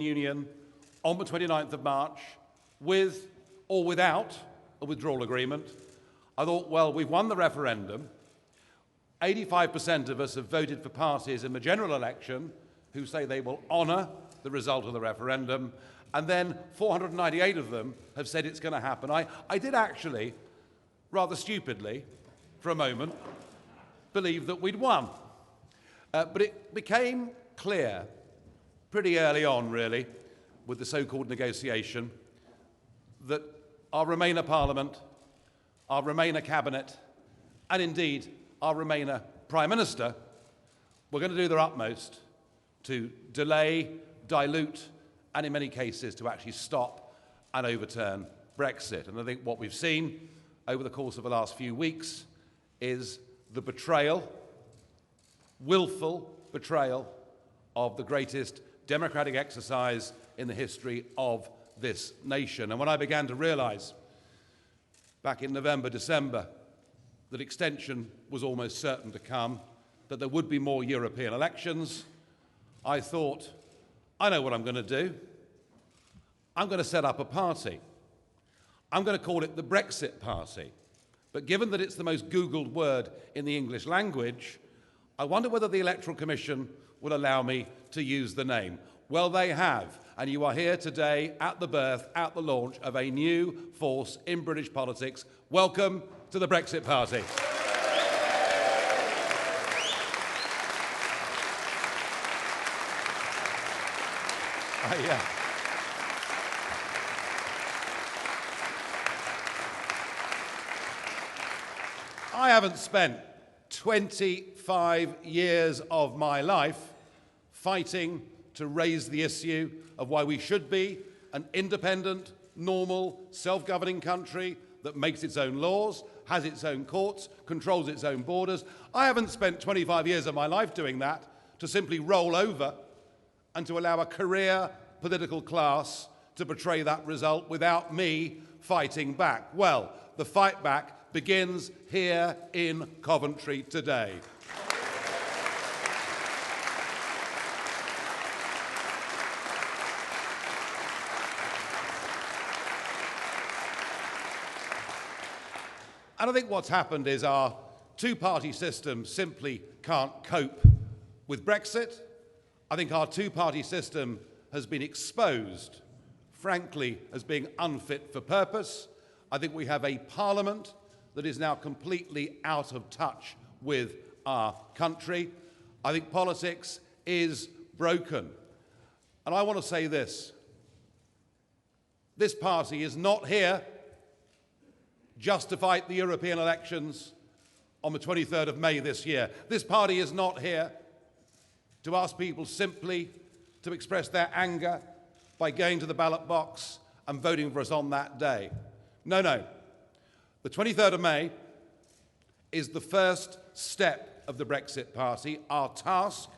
Union on the 29th of March, with or without a withdrawal agreement. I thought, well, we've won the referendum. 85% of us have voted for parties in the general election who say they will honour the result of the referendum, and then 498 of them have said it's going to happen. I did actually, rather stupidly, for a moment, believe that we'd won. But it became clear pretty early on, really, with the so-called negotiation, that our Remainer Parliament, our Remainer Cabinet, and indeed our Remainer Prime Minister were going to do their utmost to delay, dilute, and in many cases to actually stop and overturn Brexit. And I think what we've seen over the course of the last few weeks is the betrayal, willful betrayal, of the greatest democratic exercise in the history of this nation. And when I began to realise back in November, December, that extension was almost certain to come, that there would be more European elections, I thought, I know what I'm going to do. I'm going to set up a party. I'm going to call it the Brexit Party. But given that it's the most Googled word in the English language, I wonder whether the Electoral Commission will allow me to use the name. Well, they have, and you are here today at the birth, at the launch of a new force in British politics. Welcome to the Brexit Party. I haven't spent 25 years of my life fighting to raise the issue of why we should be an independent, normal, self-governing country that makes its own laws, has its own courts, controls its own borders. I haven't spent 25 years of my life doing that to simply roll over and to allow a career political class to betray that result without me fighting back. Well, the fight back begins here in Coventry today. And I think what's happened is our two-party system simply can't cope with Brexit. I think our two-party system has been exposed, frankly, as being unfit for purpose. I think we have a parliament that is now completely out of touch with our country. I think politics is broken. And I want to say this. This party is not here just to fight the European elections on the 23rd of May this year. This party is not here to ask people simply to express their anger by going to the ballot box and voting for us on that day. No, no. The 23rd of May is the first step of the Brexit Party. Our task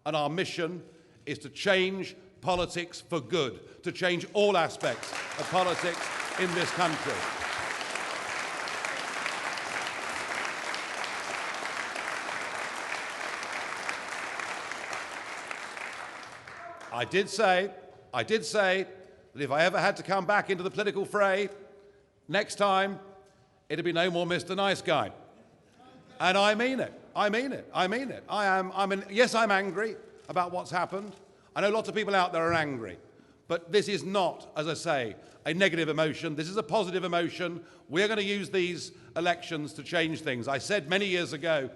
and our mission is to change politics for good, to change all aspects of politics in this country. I did say that if I ever had to come back into the political fray, next time, it'd be no more Mr. Nice Guy. And I mean it. I mean it. I mean it. Yes, I'm angry about what's happened. I know lots of people out there are angry. But this is not, as I say, a negative emotion. This is a positive emotion. We're going to use these elections to change things. I said many years ago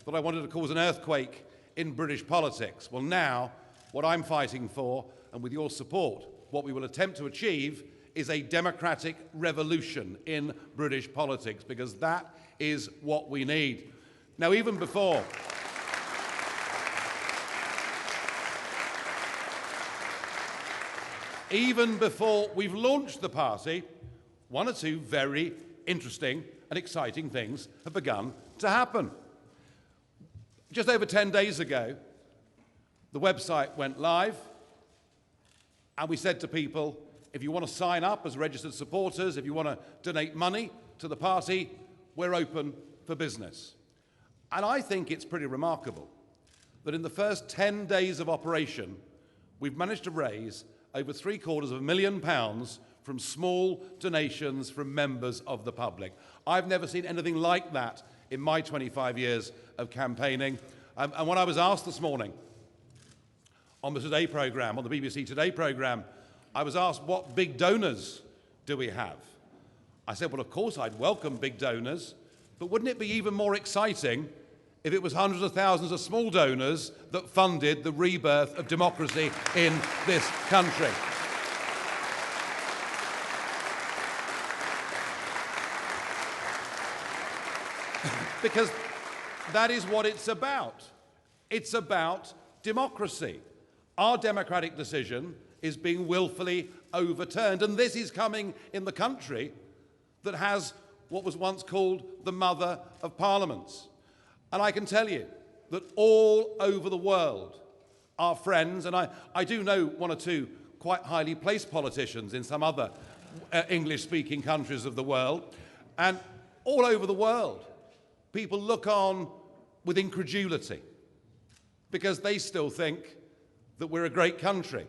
that I wanted to cause an earthquake in British politics. Well, now, what I'm fighting for, and with your support, what we will attempt to achieve is a democratic revolution in British politics, because that is what we need. Now, even before we've launched the party, one or two very interesting and exciting things have begun to happen. Just over 10 days ago, the website went live, and we said to people, if you want to sign up as registered supporters, if you want to donate money to the party, we're open for business. And I think it's pretty remarkable that in the first 10 days of operation, we've managed to raise over £750,000 from small donations from members of the public. I've never seen anything like that in my 25 years of campaigning. And when I was asked this morning on the Today programme, on the BBC Today programme, I was asked, what big donors do we have? I said, well, of course I'd welcome big donors, but wouldn't it be even more exciting if it was hundreds of thousands of small donors that funded the rebirth of democracy in this country? Because that is what it's about. It's about democracy. Our democratic decision is being willfully overturned, and this is coming in the country that has what was once called the mother of parliaments. And I can tell you that all over the world, our friends, and I do know one or two quite highly placed politicians in some other English-speaking countries of the world, and all over the world, people look on with incredulity because they still think that we're a great country.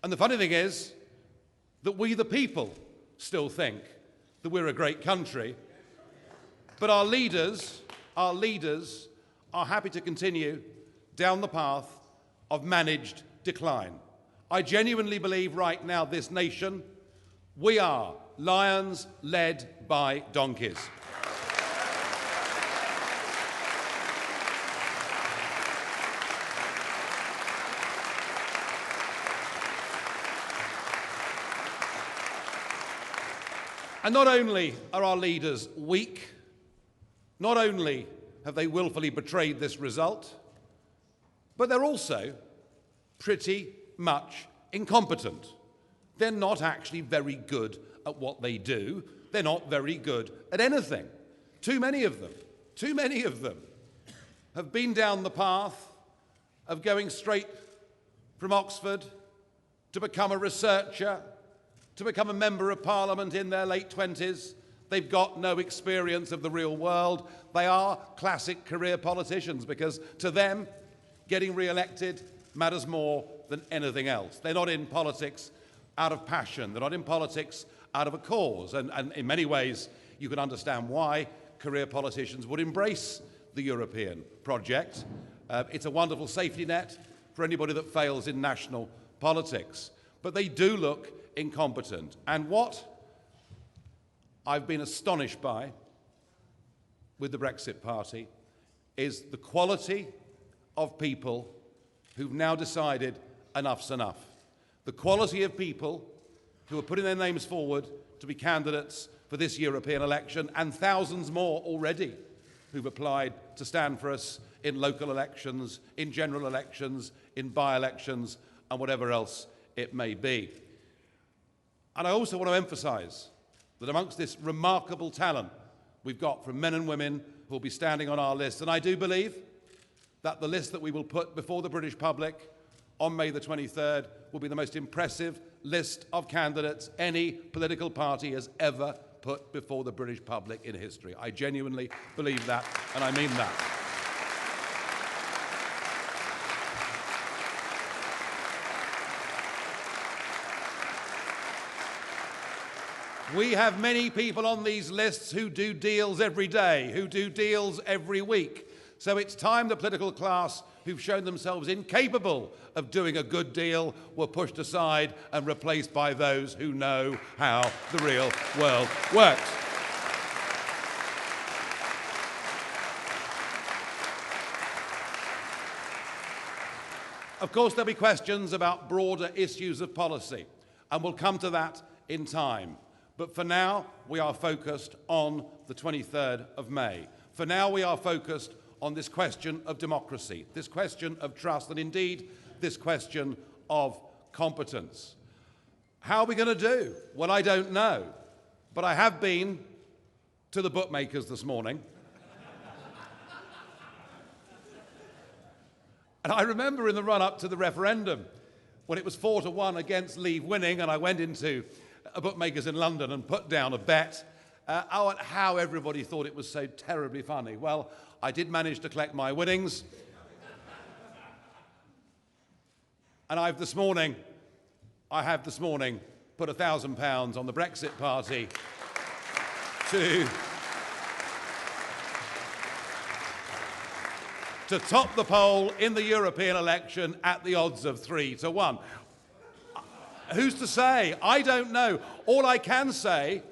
And the funny thing is that we, the people, still think that we're a great country, but our leaders are happy to continue down the path of managed decline. I genuinely believe right now, this nation, we are lions led by donkeys. And not only are our leaders weak, not only have they willfully betrayed this result, but they're also pretty much incompetent. They're not actually very good at what they do. They're not very good at anything. Too many of them have been down the path of going straight from Oxford to become a researcher, to become a member of Parliament in their late 20s. They've got no experience of the real world. They are classic career politicians because to them, getting re-elected matters more than anything else. They're not in politics out of passion. They're not in politics out of a cause. And in many ways, you can understand why career politicians would embrace the European project. It's a wonderful safety net for anybody that fails in national politics. But they do look incompetent. And what I've been astonished by with the Brexit Party is the quality of people who've now decided enough's enough. The quality of people who are putting their names forward to be candidates for this European election, and thousands more already who've applied to stand for us in local elections, in general elections, in by-elections, and whatever else it may be. And I also want to emphasise that amongst this remarkable talent we've got from men and women who will be standing on our list, and I do believe that the list that we will put before the British public on May the 23rd will be the most impressive list of candidates any political party has ever put before the British public in history. I genuinely believe that, and I mean that. We have many people on these lists who do deals every day, who do deals every week. So it's time the political class who've shown themselves incapable of doing a good deal were pushed aside and replaced by those who know how the real world works. Of course, there'll be questions about broader issues of policy, and we'll come to that in time. But for now, we are focused on the 23rd of May. For now, we are focused on this question of democracy, this question of trust, and indeed, this question of competence. How are we going to do? Well, I don't know. But I have been to the bookmakers this morning. And I remember in the run-up to the referendum, when it was 4-1 against Leave winning, and I went into a bookmakers in London and put down a bet on how everybody thought it was so terribly funny. Well, I did manage to collect my winnings. And this morning, I have this morning put £1,000 on the Brexit Party to top the poll in the European election at the odds of 3 to 1. Who's to say? I don't know. All I can say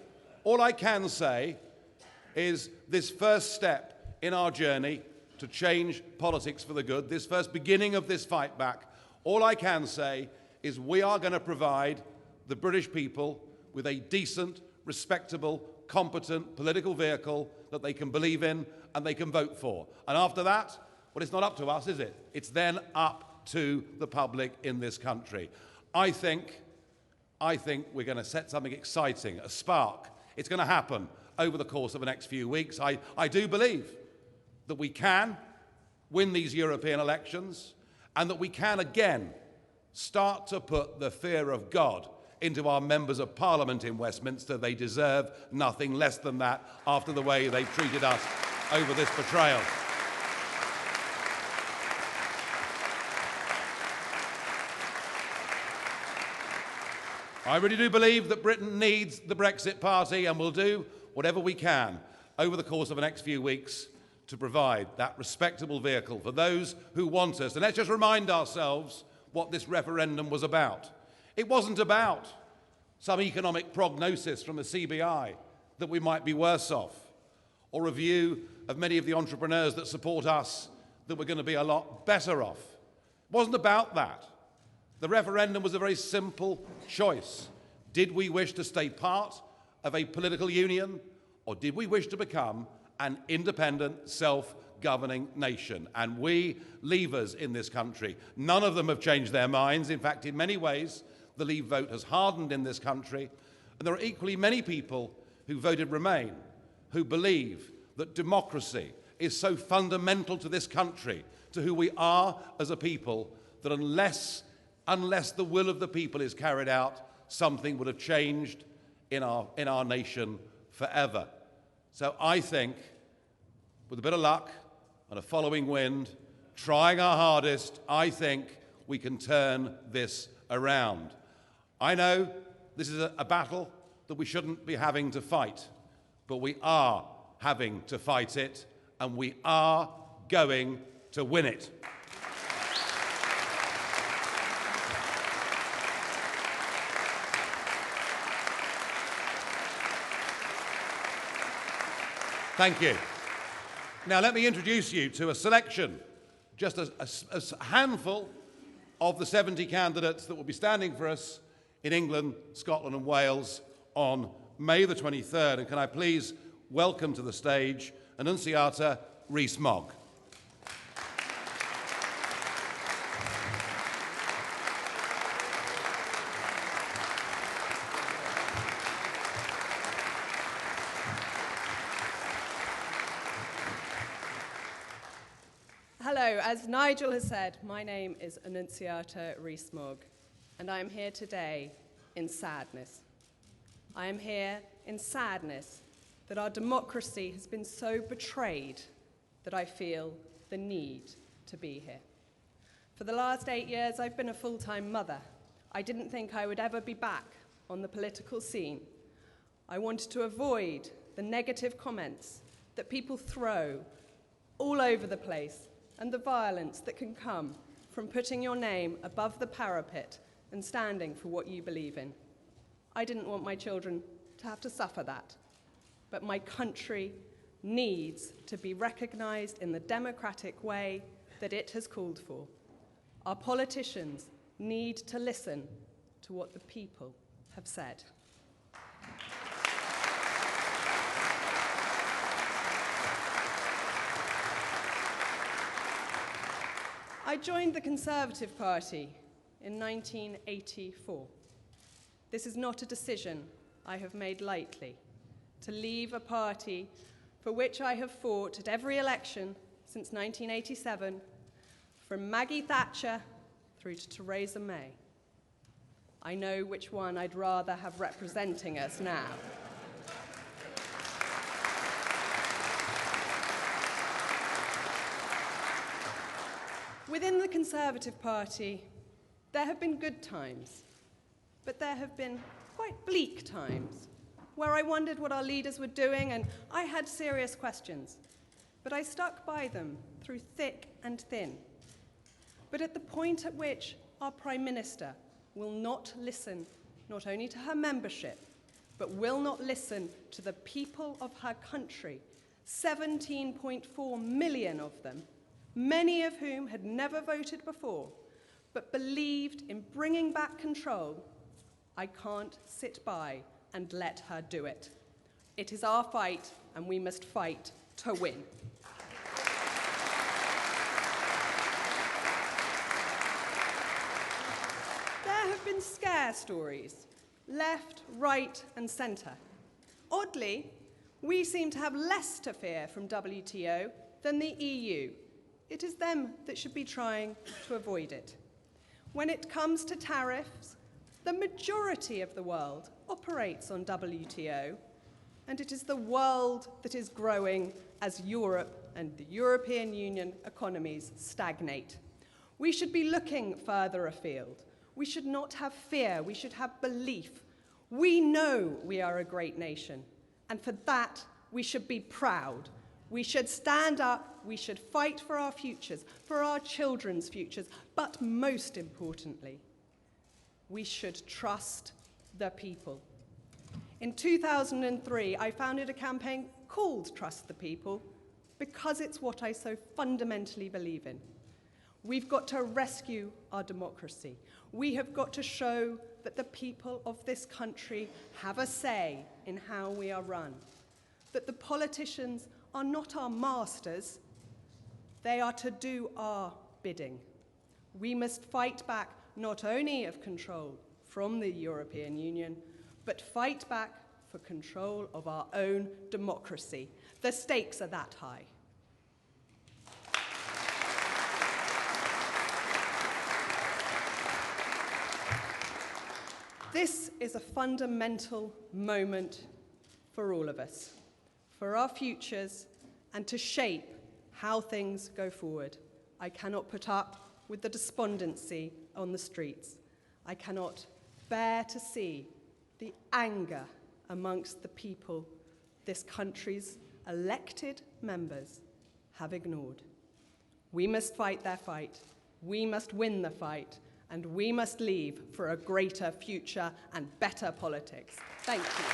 is this first step in our journey to change politics for the good, this first beginning of this fight back, all I can say is we are going to provide the British people with a decent, respectable, competent political vehicle that they can believe in and they can vote for. And after that, well, it's not up to us, is it? It's then up to the public in this country. I think we're going to set something exciting, a spark. It's going to happen over the course of the next few weeks. I do believe that we can win these European elections and that we can again start to put the fear of God into our members of Parliament in Westminster. They deserve nothing less than that after the way they've treated us over this betrayal. I really do believe that Britain needs the Brexit Party, and we'll do whatever we can over the course of the next few weeks to provide that respectable vehicle for those who want us. And let's just remind ourselves what this referendum was about. It wasn't about some economic prognosis from the CBI that we might be worse off, or a view of many of the entrepreneurs that support us that we're going to be a lot better off. It wasn't about that. The referendum was a very simple choice. Did we wish to stay part of a political union, or did we wish to become an independent, self-governing nation? And we, Leavers in this country, none of them have changed their minds. In fact, in many ways, the Leave vote has hardened in this country. And there are equally many people who voted Remain, who believe that democracy is so fundamental to this country, to who we are as a people, that unless the will of the people is carried out, something would have changed in our nation forever. So I think, with a bit of luck and a following wind, trying our hardest, I think we can turn this around. I know this is a battle that we shouldn't be having to fight, but we are having to fight it, and we are going to win it. Thank you. Now let me introduce you to a selection, just a handful of the 70 candidates that will be standing for us in England, Scotland and Wales on May the 23rd. And can I please welcome to the stage Annunciata Rees-Mogg. Hello, as Nigel has said, my name is Annunciata Rees-Mogg, and I am here today in sadness. I am here in sadness that our democracy has been so betrayed that I feel the need to be here. For the last 8 years, I've been a full-time mother. I didn't think I would ever be back on the political scene. I wanted to avoid the negative comments that people throw all over the place and the violence that can come from putting your name above the parapet and standing for what you believe in. I didn't want my children to have to suffer that, but my country needs to be recognized in the democratic way that it has called for. Our politicians need to listen to what the people have said. I joined the Conservative Party in 1984. This is not a decision I have made lightly, to leave a party for which I have fought at every election since 1987, from Maggie Thatcher through to Theresa May. I know which one I'd rather have representing us now. Within the Conservative Party, there have been good times but there have been quite bleak times where I wondered what our leaders were doing, and I had serious questions. But I stuck by them through thick and thin. But at the point at which our Prime Minister will not listen not only to her membership, but will not listen to the people of her country, 17.4 million of them, many of whom had never voted before, but believed in bringing back control, I can't sit by and let her do it. It is our fight, and we must fight to win. There have been scare stories, left, right, and centre. Oddly, we seem to have less to fear from WTO than the EU. It is them that should be trying to avoid it. When it comes to tariffs, the majority of the world operates on WTO, and it is the world that is growing as Europe and the European Union economies stagnate. We should be looking further afield. We should not have fear, we should have belief. We know we are a great nation, and for that we should be proud. We should stand up, we should fight for our futures, for our children's futures, but most importantly, we should trust the people. In 2003, I founded a campaign called Trust the People because it's what I so fundamentally believe in. We've got to rescue our democracy. We have got to show that the people of this country have a say in how we are run, that the politicians are not our masters, they are to do our bidding. We must fight back not only of control from the European Union, but fight back for control of our own democracy. The stakes are that high. This is a fundamental moment for all of us, for our futures, and to shape how things go forward. I cannot put up with the despondency on the streets. I cannot bear to see the anger amongst the people this country's elected members have ignored. We must fight their fight. We must win the fight. And we must leave for a greater future and better politics. Thank you.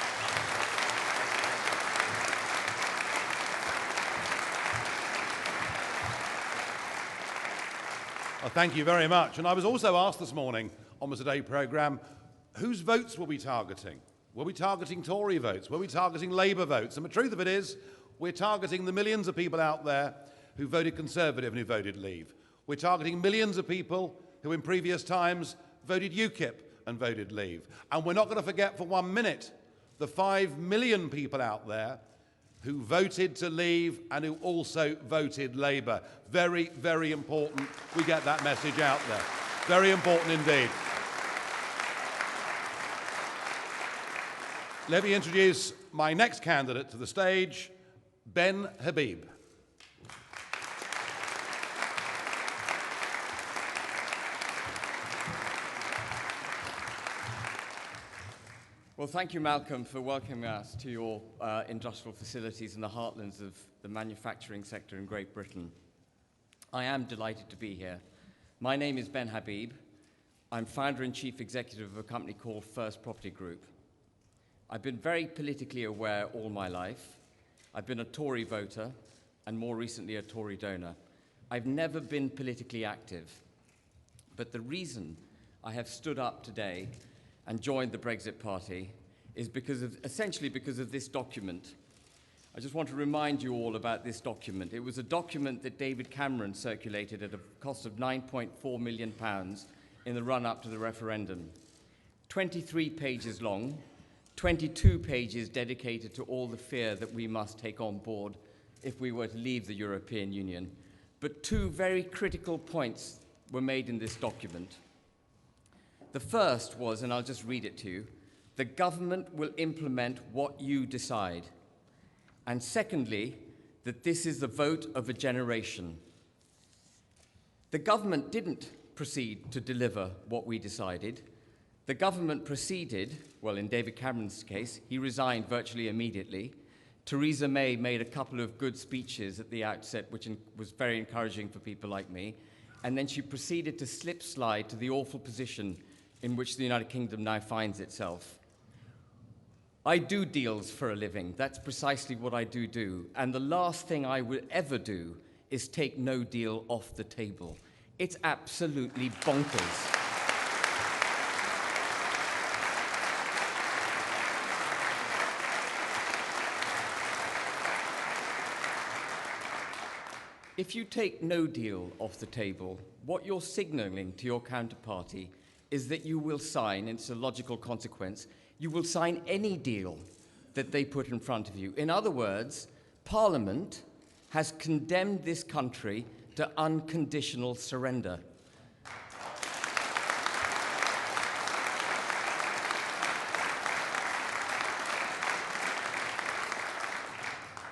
Well, thank you very much. And I was also asked this morning on the Today programme, whose votes were we targeting? Were we targeting Tory votes? Were we targeting Labour votes? And the truth of it is, we're targeting the millions of people out there who voted Conservative and who voted Leave. We're targeting millions of people who in previous times voted Ukip and voted Leave. And we're not going to forget for 1 minute the 5 million people out there who voted to leave and who also voted Labour. Very, very important we get that message out there. Very important indeed. Let me introduce my next candidate to the stage, Ben Habib. Well, thank you, Malcolm, for welcoming us to your industrial facilities in the heartlands of the manufacturing sector in Great Britain. I am delighted to be here. My name is Ben Habib. I'm founder and chief executive of a company called First Property Group. I've been very politically aware all my life. I've been a Tory voter and more recently a Tory donor. I've never been politically active. But the reason I have stood up today and joined the Brexit Party is essentially because of this document. I just want to remind you all about this document. It was a document that David Cameron circulated at a cost of £9.4 million in the run-up to the referendum. 23 pages long, 22 pages dedicated to all the fear that we must take on board if we were to leave the European Union. But two very critical points were made in this document. The first was, and I'll just read it to you, the government will implement what you decide. And secondly, that this is the vote of a generation. The government didn't proceed to deliver what we decided. The government proceeded, well, in David Cameron's case, he resigned virtually immediately. Theresa May made a couple of good speeches at the outset, which was very encouraging for people like me. And then she proceeded to slip slide to the awful position in which the United Kingdom now finds itself. I do deals for a living. That's precisely what I do. And the last thing I would ever do is take no deal off the table. It's absolutely bonkers. If you take no deal off the table, what you're signaling to your counterparty is that you will sign, and it's a logical consequence, you will sign any deal that they put in front of you. In other words, Parliament has condemned this country to unconditional surrender.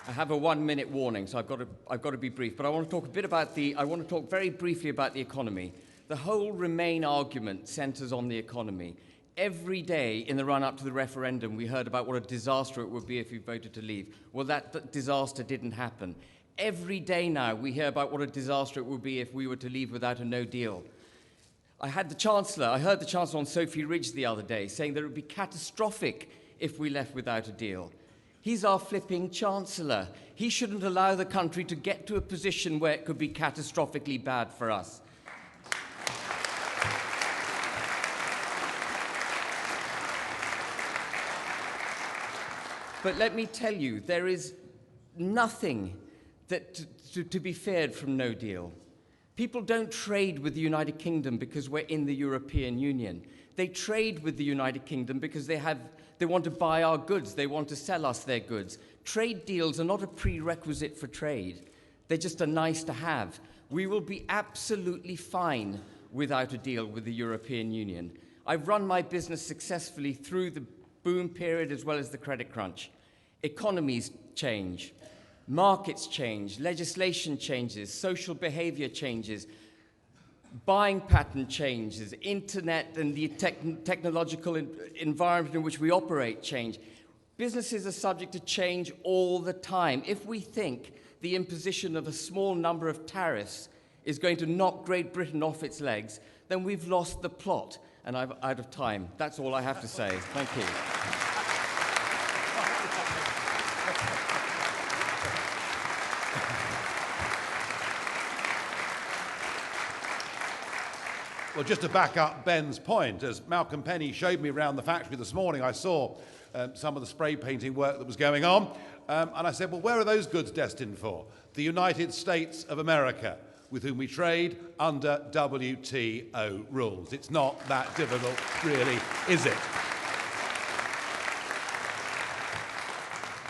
I have a 1-minute warning, so I've got to be brief. But I want to talk very briefly about the economy. The whole Remain argument centres on the economy. Every day in the run-up to the referendum, we heard about what a disaster it would be if we voted to leave. Well, that disaster didn't happen. Every day now, we hear about what a disaster it would be if we were to leave without a no deal. I heard the Chancellor on Sophie Ridge the other day saying that it would be catastrophic if we left without a deal. He's our flipping Chancellor. He shouldn't allow the country to get to a position where it could be catastrophically bad for us. But let me tell you, there is nothing to be feared from no deal. People don't trade with the United Kingdom because we're in the European Union. They trade with the United Kingdom because they want to buy our goods. They want to sell us their goods. Trade deals are not a prerequisite for trade. They're just a nice to have. We will be absolutely fine without a deal with the European Union. I've run my business successfully through the boom period as well as the credit crunch. Economies change. Markets change. Legislation changes. Social behavior changes. Buying pattern changes, internet and the technological environment in which we operate change. Businesses are subject to change all the time. If we think the imposition of a small number of tariffs is going to knock Great Britain off its legs, then we've lost the plot. And I'm out of time. That's all I have to say. Thank you. Well, just to back up Ben's point, as Malcolm Penny showed me around the factory this morning, I saw some of the spray painting work that was going on, and I said, well, where are those goods destined for? The United States of America, with whom we trade under WTO rules. It's not that difficult, really, is it?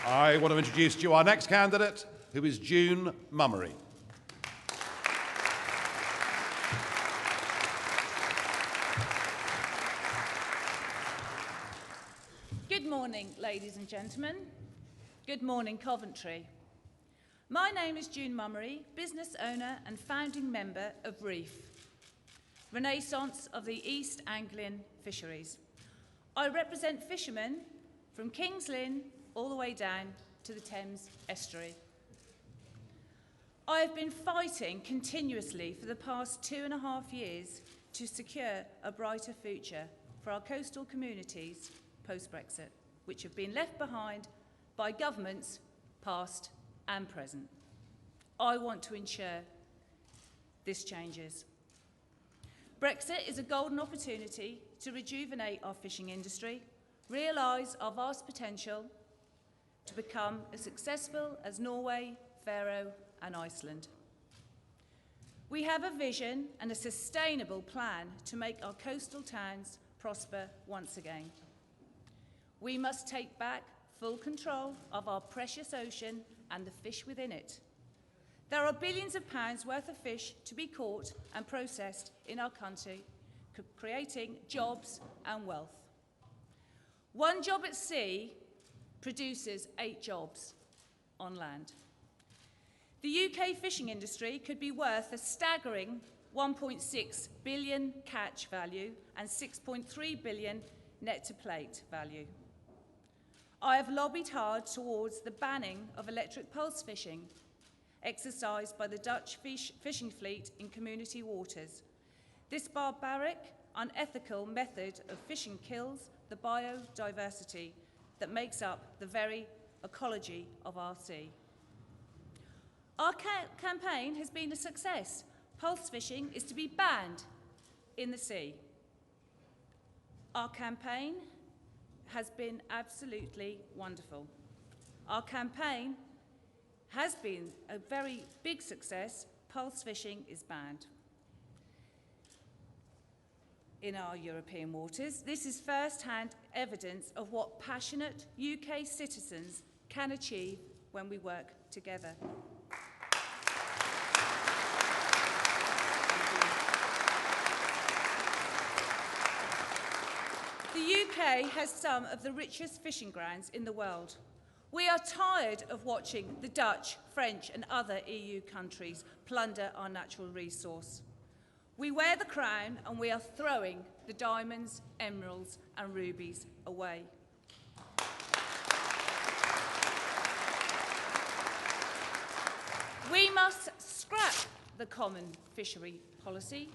I want to introduce to you our next candidate, who is June Mummery. Good morning, ladies and gentlemen. Good morning, Coventry. My name is June Mummery, business owner and founding member of Reef, Renaissance of the East Anglian Fisheries. I represent fishermen from King's Lynn all the way down to the Thames estuary. I have been fighting continuously for the past 2.5 years to secure a brighter future for our coastal communities post-Brexit, which have been left behind by governments past and present. I want to ensure this changes. Brexit is a golden opportunity to rejuvenate our fishing industry, realise our vast potential to become as successful as Norway, Faroe and Iceland. We have a vision and a sustainable plan to make our coastal towns prosper once again. We must take back full control of our precious ocean and the fish within it. There are billions of pounds worth of fish to be caught and processed in our country, creating jobs and wealth. One job at sea produces 8 jobs on land. The UK fishing industry could be worth a staggering 1.6 billion catch value and 6.3 billion net to plate value. I have lobbied hard towards the banning of electric pulse fishing, exercised by the Dutch fishing fleet in community waters. This barbaric, unethical method of fishing kills the biodiversity that makes up the very ecology of our sea. Our campaign has been a success. Pulse fishing is to be banned in the sea. Our campaign has been absolutely wonderful. Our campaign has been a very big success. Pulse fishing is banned in our European waters. This is first-hand evidence of what passionate UK citizens can achieve when we work together. The UK has some of the richest fishing grounds in the world. We are tired of watching the Dutch, French and other EU countries plunder our natural resource. We wear the crown and we are throwing the diamonds, emeralds and rubies away. We must scrap the common fishery policy,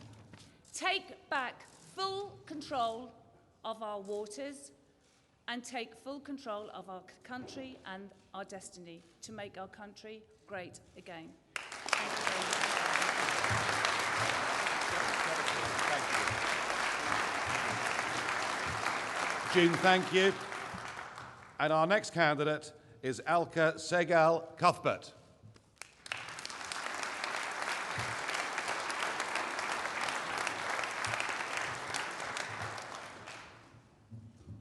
take back full control of our waters and take full control of our country and our destiny to make our country great again. Thank you very much. June, thank you. And our next candidate is Alka Segal Cuthbert.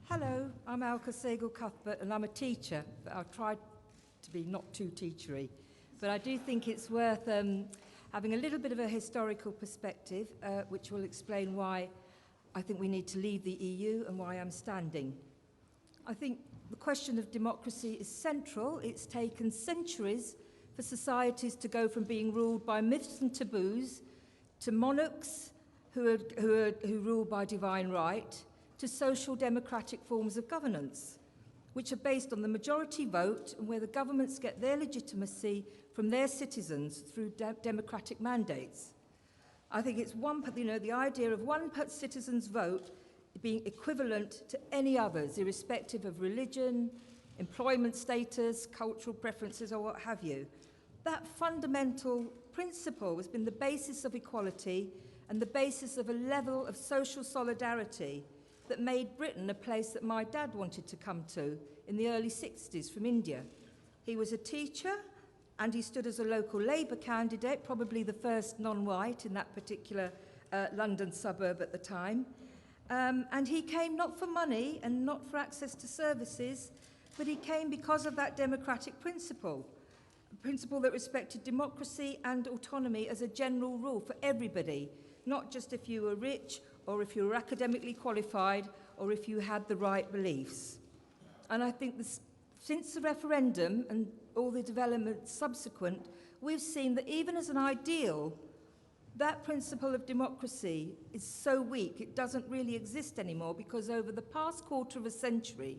Hello, I'm Alka Segal Cuthbert and I'm a teacher, but I've tried to be not too teachery. But I do think it's worth having a little bit of a historical perspective, which will explain why I think we need to leave the EU and why I'm standing. I think the question of democracy is central. It's taken centuries for societies to go from being ruled by myths and taboos to monarchs who rule by divine right, to social democratic forms of governance, which are based on the majority vote and where the governments get their legitimacy from their citizens through democratic mandates. I think it's the idea of one citizen's vote being equivalent to any others, irrespective of religion, employment status, cultural preferences, or what have you. That fundamental principle has been the basis of equality and the basis of a level of social solidarity that made Britain a place that my dad wanted to come to in the early 60s from India. He was a teacher and he stood as a local Labour candidate, probably the first non-white in that particular London suburb at the time. And he came not for money and not for access to services, but he came because of that democratic principle, a principle that respected democracy and autonomy as a general rule for everybody, not just if you were rich or if you were academically qualified or if you had the right beliefs. And I think since the referendum and all the developments subsequent, we've seen that even as an ideal, that principle of democracy is so weak, it doesn't really exist anymore, because over the past quarter of a century,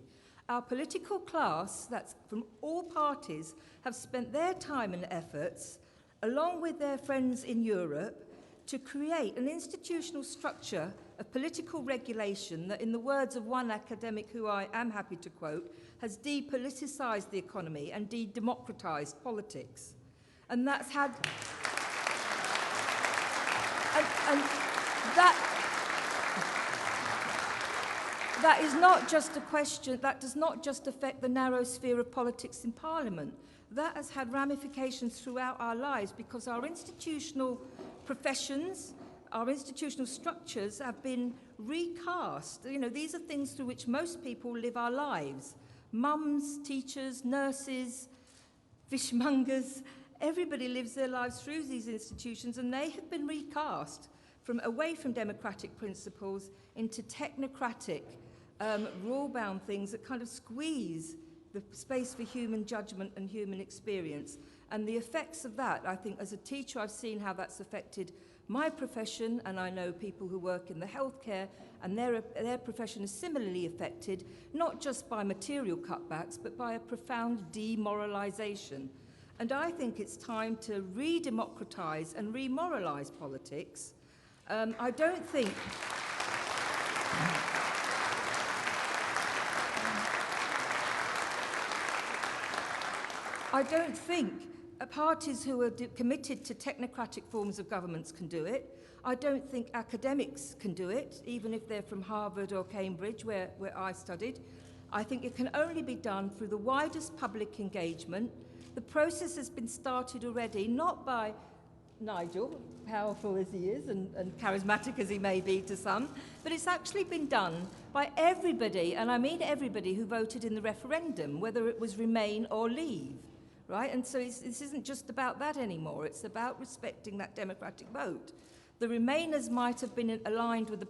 our political class, that's from all parties, have spent their time and efforts, along with their friends in Europe, to create an institutional structure of political regulation that, in the words of one academic who I am happy to quote, has depoliticized the economy and de-democratized politics. And that's had... And that is not just a question, that does not just affect the narrow sphere of politics in Parliament. That has had ramifications throughout our lives, because our institutional professions, our institutional structures have been recast. You know, these are things through which most people live our lives. Mums, teachers, nurses, fishmongers, everybody lives their lives through these institutions, and they have been recast away from democratic principles into technocratic, rule-bound things that kind of squeeze the space for human judgment and human experience. And the effects of that, I think, as a teacher, I've seen how that's affected my profession, and I know people who work in the healthcare, and their profession is similarly affected, not just by material cutbacks, but by a profound demoralisation. And I think it's time to re-democratise and re-moralise politics. I don't think parties who are committed to technocratic forms of governments can do it. I don't think academics can do it, even if they're from Harvard or Cambridge, where I studied. I think it can only be done through the widest public engagement. The process has been started already, not by Nigel, powerful as he is and charismatic as he may be to some, but it's actually been done by everybody, and I mean everybody who voted in the referendum, whether it was Remain or Leave, right? And so this isn't just about that anymore. It's about respecting that democratic vote. The Remainers might have been aligned with the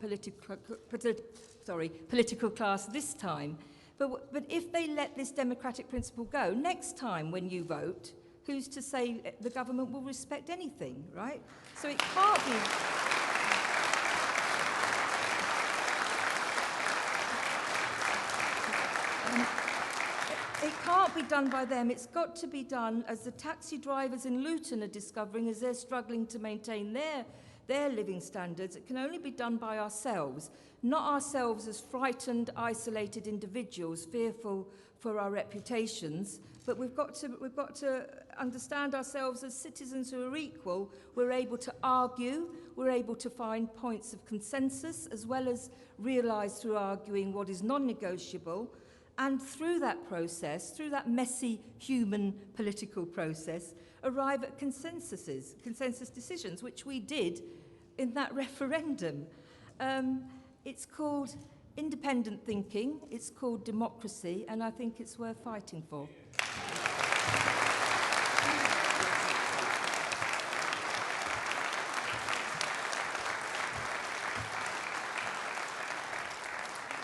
political class this time, but if they let this democratic principle go, next time when you vote, who's to say the government will respect anything, right? So it can't be... It can't be done by them. It's got to be done, as the taxi drivers in Luton are discovering, as they're struggling to maintain their living standards. It can only be done by ourselves, not ourselves as frightened, isolated individuals, fearful for our reputations, but we've got to understand ourselves as citizens who are equal. We're able to argue, we're able to find points of consensus, as well as realise through arguing what is non-negotiable, and through that process, through that messy human political process, arrive at consensus decisions, which we did in that referendum. It's called independent thinking, it's called democracy, and I think it's worth fighting for.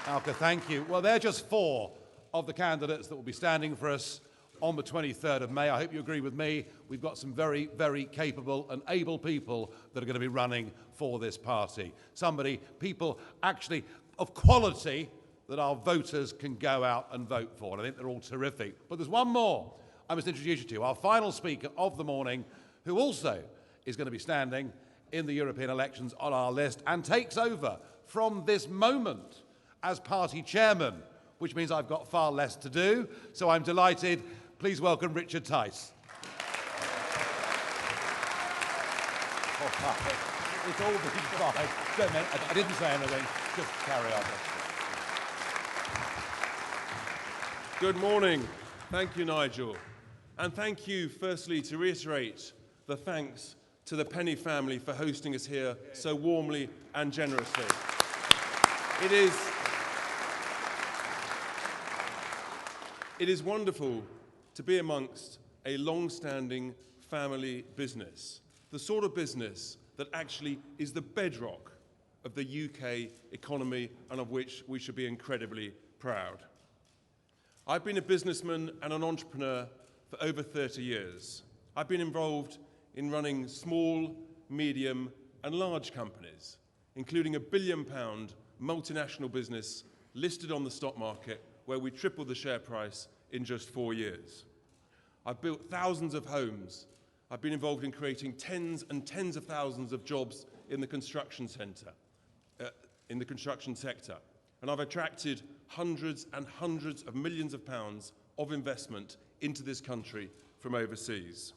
Alka, thank you. Well, they're just 4 of the candidates that will be standing for us on the 23rd of May. I hope you agree with me. We've got some very, very capable and able people that are going to be running for this party. People actually of quality that our voters can go out and vote for. And I think they're all terrific. But there's one more I must introduce you to, our final speaker of the morning, who also is going to be standing in the European elections on our list and takes over from this moment as party chairman, which means I've got far less to do. So I'm delighted. Please welcome Richard Tice. It's all been fine. I didn't say anything. Just carry on. Good morning. Thank you, Nigel. And thank you, firstly, to reiterate the thanks to the Penny family for hosting us here so warmly and generously. It is wonderful to be amongst a long-standing family business, the sort of business that actually is the bedrock of the UK economy and of which we should be incredibly proud. I've been a businessman and an entrepreneur for over 30 years. I've been involved in running small, medium and large companies, including a £1 billion multinational business listed on the stock market where we tripled the share price in just 4 years. I've built thousands of homes. I've been involved in creating tens and tens of thousands of jobs in the construction sector. And I've attracted hundreds and hundreds of millions of pounds of investment into this country from overseas.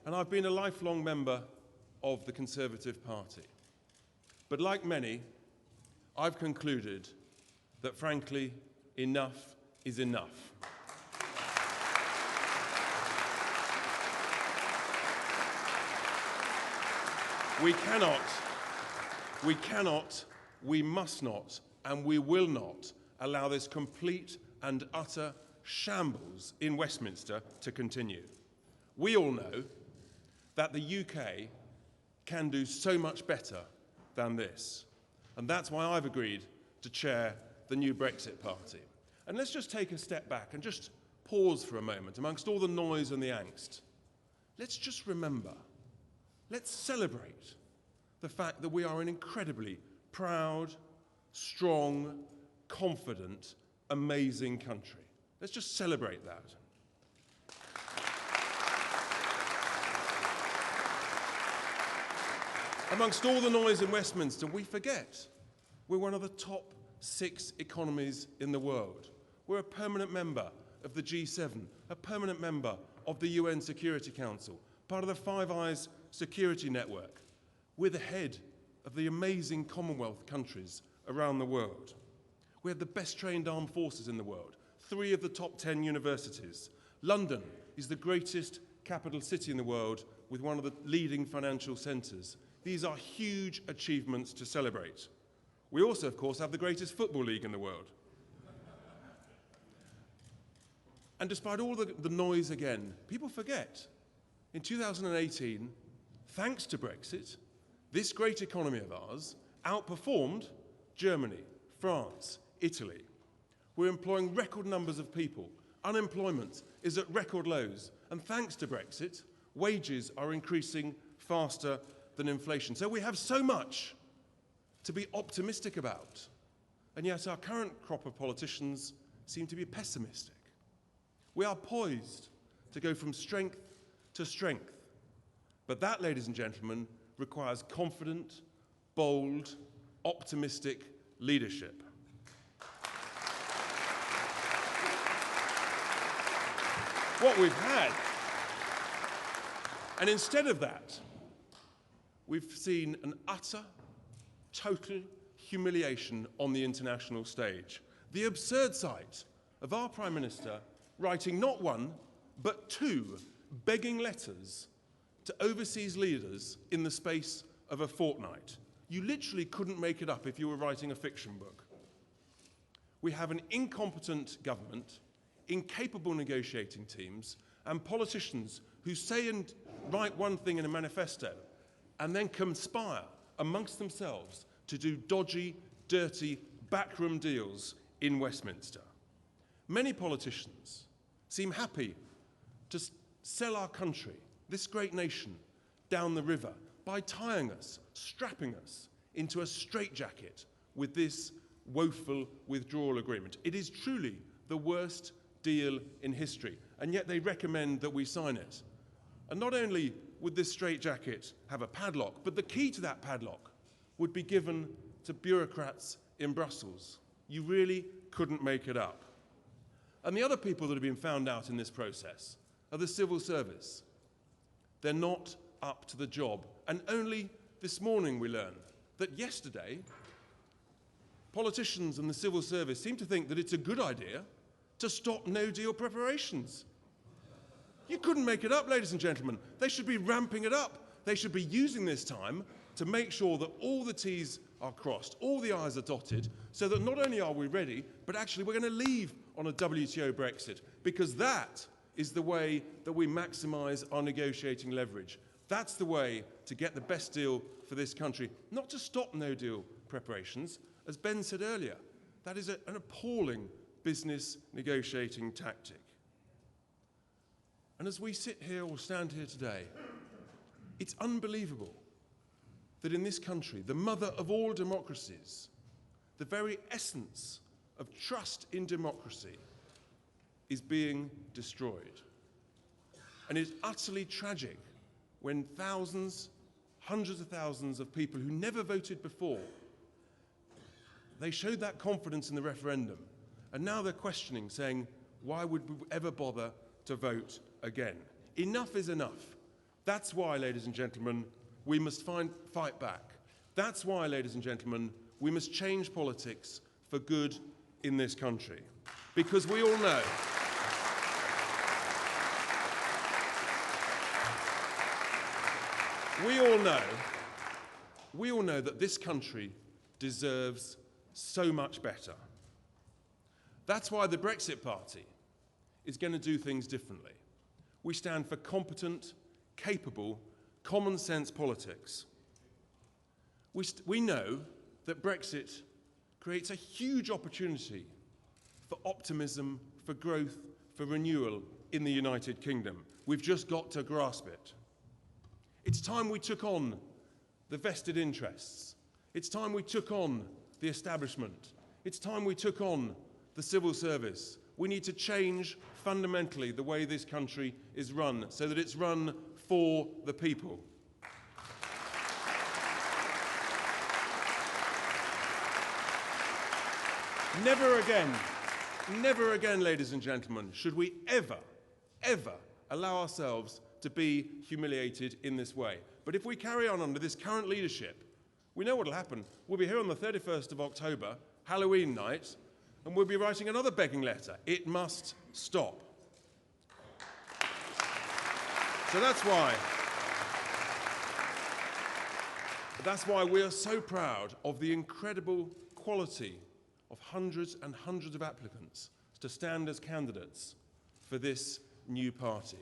And I've been a lifelong member of the Conservative Party. But like many, I've concluded that, frankly, enough is enough. We cannot, we must not, and we will not allow this complete and utter shambles in Westminster to continue. We all know that the UK can do so much better than this. And that's why I've agreed to chair the new Brexit Party. And let's just take a step back and just pause for a moment amongst all the noise and the angst. Let's just remember let's celebrate the fact that we are an incredibly proud, strong, confident, amazing country. Let's just celebrate that. Amongst all the noise in Westminster, we forget we're one of the top 6 economies in the world. We're a permanent member of the G7, a permanent member of the UN Security Council, part of the Five Eyes security network. We're the head of the amazing Commonwealth countries around the world. We have the best trained armed forces in the world, 3 of the top 10 universities. London is the greatest capital city in the world with one of the leading financial centres. These are huge achievements to celebrate. We also, of course, have the greatest football league in the world. And despite all the noise again, people forget. In 2018, thanks to Brexit, this great economy of ours outperformed Germany, France, Italy. We're employing record numbers of people. Unemployment is at record lows. And thanks to Brexit, wages are increasing faster than inflation. So we have so much to be optimistic about. And yet our current crop of politicians seem to be pessimistic. We are poised to go from strength to strength. But that, ladies and gentlemen, requires confident, bold, optimistic leadership. What we've had, and instead of that, we've seen an utter, total humiliation on the international stage. The absurd sight of our Prime Minister writing not 1, but 2 begging letters to overseas leaders in the space of a fortnight. You literally couldn't make it up if you were writing a fiction book. We have an incompetent government, incapable negotiating teams, and politicians who say and write one thing in a manifesto and then conspire amongst themselves to do dodgy, dirty, backroom deals in Westminster. Many politicians seem happy to sell our country, this great nation, down the river by tying us, strapping us into a straitjacket with this woeful withdrawal agreement. It is truly the worst deal in history, and yet they recommend that we sign it. And not only would this straitjacket have a padlock, but the key to that padlock would be given to bureaucrats in Brussels. You really couldn't make it up. And the other people that have been found out in this process are the civil service. They're not up to the job. And only this morning we learn that yesterday, politicians and the civil service seem to think that it's a good idea to stop no-deal preparations. You couldn't make it up, ladies and gentlemen. They should be ramping it up. They should be using this time to make sure that all the T's are crossed, all the I's are dotted, so that not only are we ready, but actually we're going to leave on a WTO Brexit, because that is the way that we maximise our negotiating leverage. That's the way to get the best deal for this country, not to stop no-deal preparations. As Ben said earlier, that is an appalling business negotiating tactic. And as we sit here or stand here today, it's unbelievable that in this country, the mother of all democracies, the very essence of trust in democracy is being destroyed. And it's utterly tragic when thousands, hundreds of thousands of people who never voted before, they showed that confidence in the referendum. And now they're questioning, saying, why would we ever bother to vote again? Enough is enough. That's why, ladies and gentlemen, we must fight back. That's why, ladies and gentlemen, we must change politics for good in this country. Because we all know we all know that this country deserves so much better. That's why the Brexit Party is going to do things differently. We stand for competent, capable, common sense politics. We know that Brexit creates a huge opportunity for optimism, for growth, for renewal in the United Kingdom. We've just got to grasp it. It's time we took on the vested interests. It's time we took on the establishment. It's time we took on the civil service. We need to change fundamentally the way this country is run so that it's run for the people. Never again, ladies and gentlemen, should we ever allow ourselves to be humiliated in this way. But if we carry on under this current leadership, we know what will happen. We'll be here on the 31st of October, Halloween night, and we'll be writing another begging letter. It must stop. So that's why we are so proud of the incredible quality of hundreds and hundreds of applicants to stand as candidates for this new party.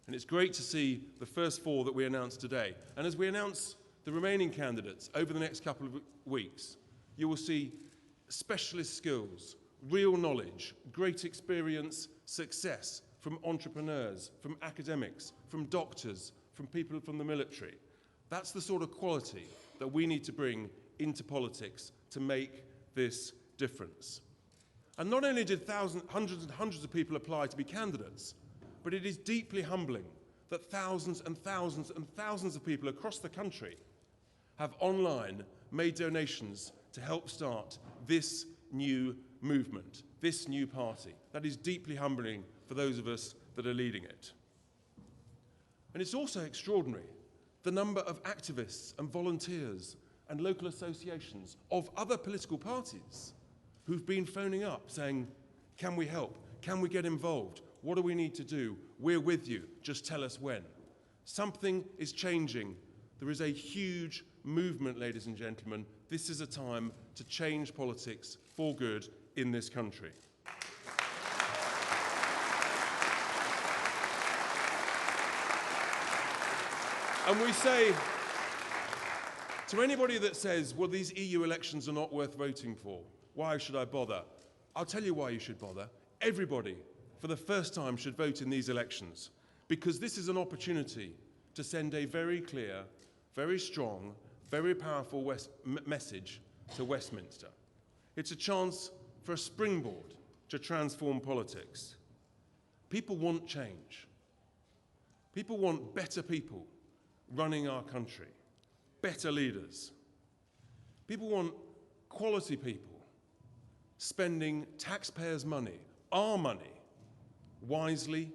And it's great to see the first 4 that we announced today. And as we announce the remaining candidates over the next couple of weeks, you will see specialist skills, real knowledge, great experience, success from entrepreneurs, from academics, from doctors, from people from the military. That's the sort of quality that we need to bring into politics to make this difference. And not only did hundreds and hundreds of people apply to be candidates, but it is deeply humbling that thousands and thousands and thousands of people across the country have online made donations to help start this new movement, this new party. That is deeply humbling for those of us that are leading it. And it's also extraordinary, the number of activists and volunteers and local associations of other political parties who've been phoning up saying, can we help? Can we get involved? What do we need to do? We're with you. Just tell us when. Something is changing. There is a huge movement, ladies and gentlemen. This is a time to change politics for good in this country. And we say to anybody that says, well, these EU elections are not worth voting for, why should I bother? I'll tell you why you should bother. Everybody, for the first time, should vote in these elections, because this is an opportunity to send a very clear, very strong, very powerful message to Westminster. It's a chance for a springboard to transform politics. People want change. People want better people running our country, better leaders. People want quality people spending taxpayers' money, our money, wisely,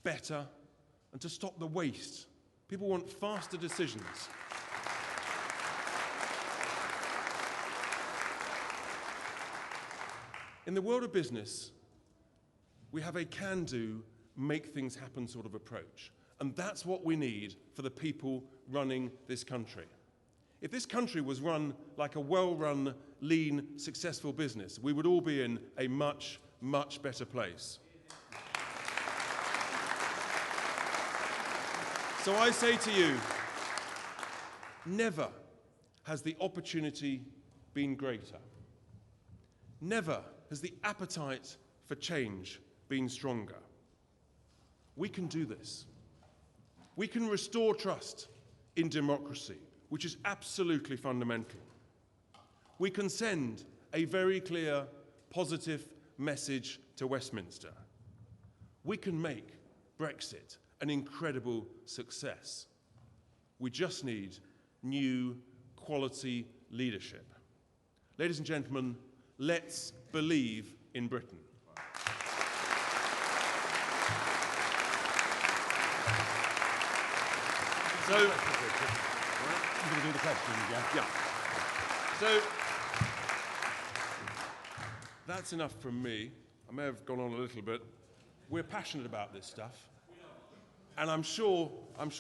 better, and to stop the waste. People want faster decisions. In the world of business, we have a can-do, make things happen sort of approach. And that's what we need for the people running this country. If this country was run like a well-run, lean, successful business, we would all be in a much, much better place. So I say to you, never has the opportunity been greater. Never has the appetite for change been stronger. We can do this. We can restore trust in democracy, which is absolutely fundamental. We can send a very clear, positive message to Westminster. We can make Brexit an incredible success. We just need new, quality leadership. Ladies and gentlemen, let's believe in Britain. So, you're going to do the questions, yeah? So, that's enough from me. I may have gone on a little bit. We're passionate about this stuff. And I'm sure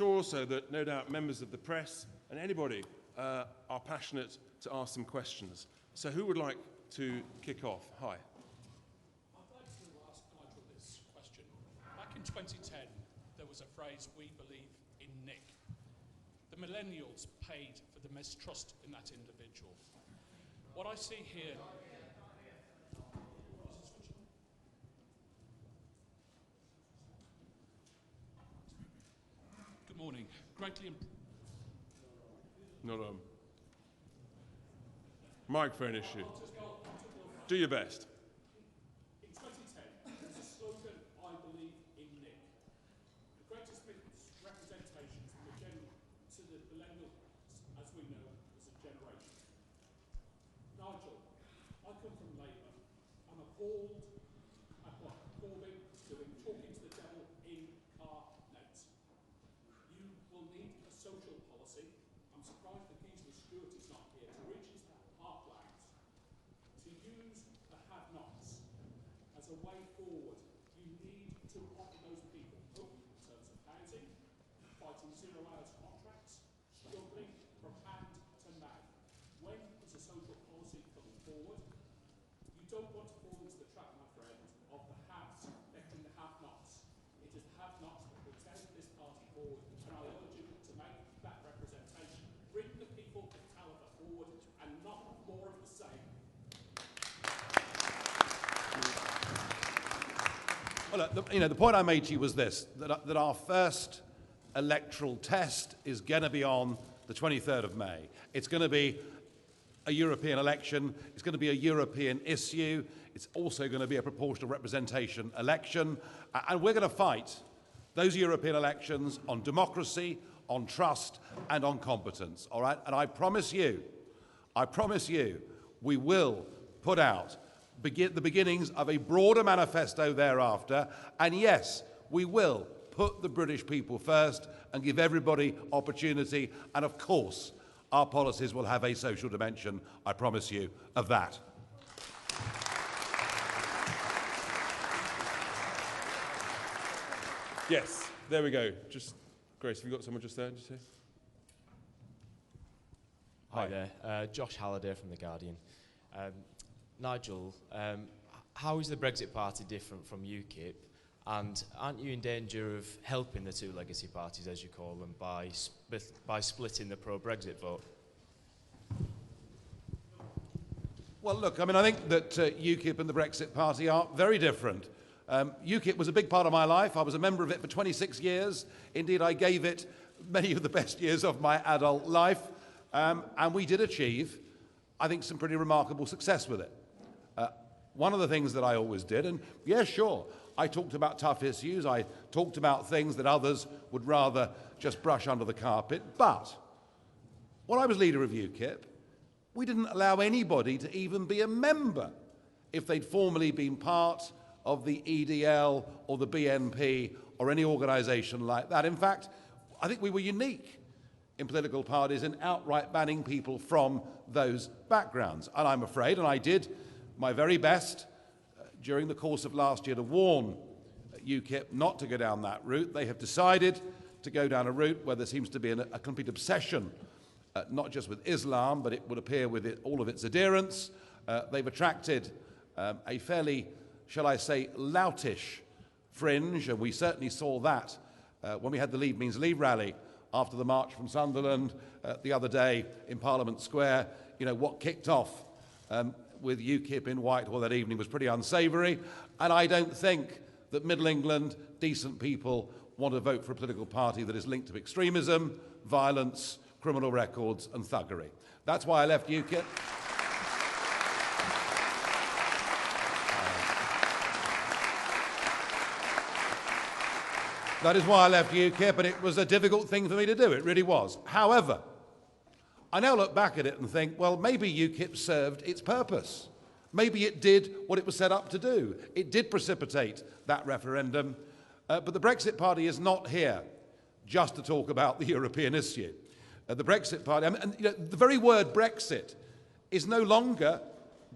also that no doubt members of the press and anybody are passionate to ask some questions. So who would like to kick off? Hi. I'd like to ask Nigel this question. Back in 2010, there was a phrase, "We believe in Nick." The millennials paid for the mistrust in that individual. What I see here... Good morning. Greatly Not on. Microphone issue. Do your best. In 2010, there's a slogan, I believe in Nick. The greatest representation to the millennials, as we know, as a generation. Nigel, I come from Labour. I'm appalled at what Corbyn is doing, talking to the devil incarnate. You will need a social policy. I'm surprised that Stewart is not here to reach his heartland, to use the have-nots as a way forward. You need to offer those people hope in terms of housing, fighting zero-hours contracts, struggling from hand to mouth. When is a social policy coming forward? You don't want to fall into the trap, my friend, of the haves affecting the have-nots. It is the have-nots that will take this party forward, and I urge you to make that representation. Bring the people of calibre forward and not more of the same. Well, the point I made to you was this, that our first electoral test is going to be on the 23rd of May. It's going to be a European election. It's going to be a European issue. It's also going to be a proportional representation election. And we're going to fight those European elections on democracy, on trust, and on competence, all right? And I promise you, we will put out the beginnings of a broader manifesto thereafter. And yes, we will put the British people first and give everybody opportunity. And of course, our policies will have a social dimension, I promise you, of that. Yes, there we go. Just, Grace, have you got someone just there? Just here? Hi there, Josh Halliday from The Guardian. Nigel, how is the Brexit Party different from Ukip? And aren't you in danger of helping the two legacy parties, as you call them, by splitting the pro-Brexit vote? Well, look, I mean, I think that Ukip and the Brexit Party are very different. Ukip was a big part of my life. I was a member of it for 26 years. Indeed, I gave it many of the best years of my adult life. And we did achieve, I think, some pretty remarkable success with it. One of the things that I always did, and yeah, sure, I talked about tough issues. I talked about things that others would rather just brush under the carpet. But when I was leader of Ukip, we didn't allow anybody to even be a member if they'd formerly been part of the EDL or the BNP or any organisation like that. In fact, I think we were unique in political parties in outright banning people from those backgrounds. And I'm afraid, and I did my very best during the course of last year to warn Ukip not to go down that route. They have decided to go down a route where there seems to be a complete obsession, not just with Islam, but it would appear with all of its adherents. They've attracted a fairly, shall I say, loutish fringe, and we certainly saw that when we had the Leave Means Leave rally after the march from Sunderland the other day in Parliament Square. You know, what kicked off with Ukip in Whitehall that evening was pretty unsavoury, and I don't think that Middle England, decent people, want to vote for a political party that is linked to extremism, violence, criminal records and thuggery. That's why I left Ukip. That is why I left Ukip, and it was a difficult thing for me to do. It really was. However, I now look back at it and think, well, maybe Ukip served its purpose. Maybe it did what it was set up to do. It did precipitate that referendum. But the Brexit Party is not here just to talk about the European issue. The Brexit Party, the very word Brexit is no longer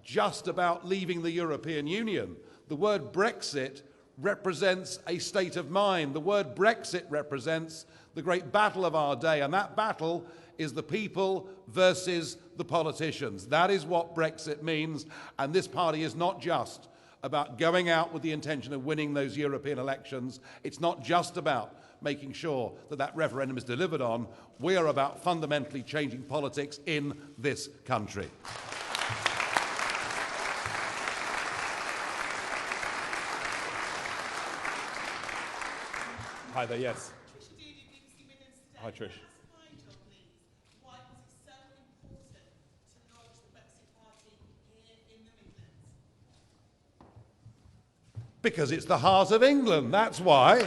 just about leaving the European Union. The word Brexit represents a state of mind. The word Brexit represents the great battle of our day, and that battle is the people versus the politicians. That is what Brexit means, and this party is not just about going out with the intention of winning those European elections. It's not just about making sure that that referendum is delivered on. We are about fundamentally changing politics in this country. Hi there, yes. Hi, Trish. Nigel, please, why was it so important to launch the Brexit Party here in the Midlands? Because it's the heart of England, that's why.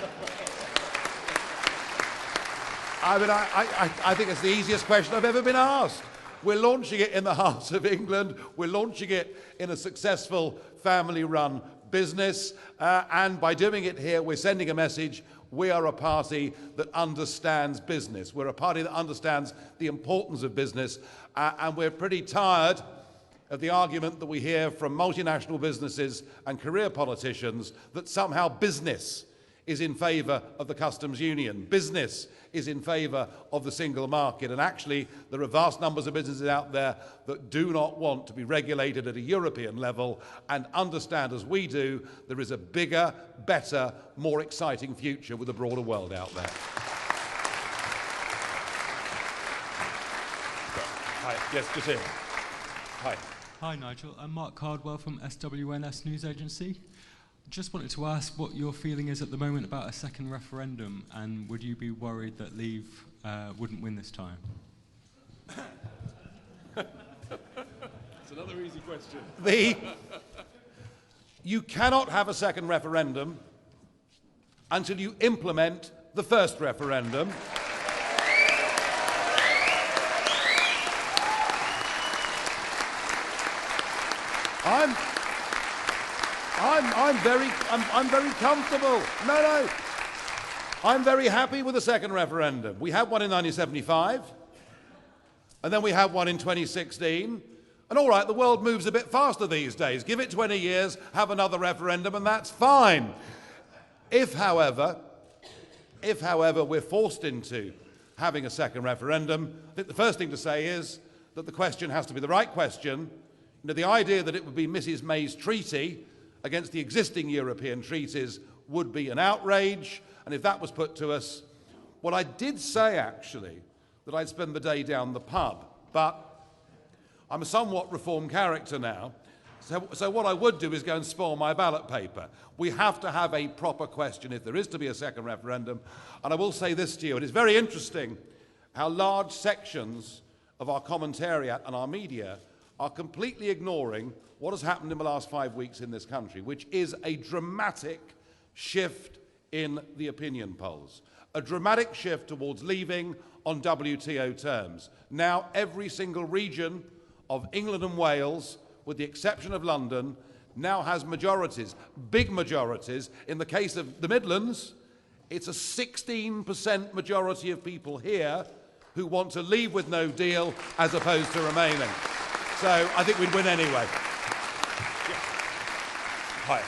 I mean, I think it's the easiest question I've ever been asked. We're launching it in the heart of England. We're launching it in a successful family-run business. And by doing it here, we're sending a message. We are a party that understands business. We're a party that understands the importance of business. And we're pretty tired of the argument that we hear from multinational businesses and career politicians that somehow business is in favour of the customs union. Business is in favour of the single market. And actually, there are vast numbers of businesses out there that do not want to be regulated at a European level and understand, as we do, there is a bigger, better, more exciting future with a broader world out there. Hi, yes, just here. Hi. Hi Nigel, I'm Mark Cardwell from SWNS News Agency. Just wanted to ask what your feeling is at the moment about a second referendum, and would you be worried that Leave wouldn't win this time? It's another easy question. You cannot have a second referendum until you implement the first referendum. I'm very comfortable. No. I'm very happy with the second referendum. We had one in 1975, and then we had one in 2016. And all right, the world moves a bit faster these days. Give it 20 years, have another referendum, and that's fine. If, however, we're forced into having a second referendum, I think the first thing to say is that the question has to be the right question. You know, the idea that it would be Mrs. May's treaty against the existing European treaties would be an outrage, and if that was put to us, what I did say actually, that I'd spend the day down the pub, but I'm a somewhat reformed character now, so what I would do is go and spoil my ballot paper. We have to have a proper question if there is to be a second referendum, and I will say this to you, it is very interesting how large sections of our commentariat and our media are completely ignoring what has happened in the last 5 weeks in this country, which is a dramatic shift in the opinion polls, a dramatic shift towards leaving on WTO terms. Now every single region of England and Wales, with the exception of London, now has majorities, big majorities. In the case of the Midlands, it's a 16% majority of people here who want to leave with no deal as opposed to remaining. So I think we'd win anyway. Hi.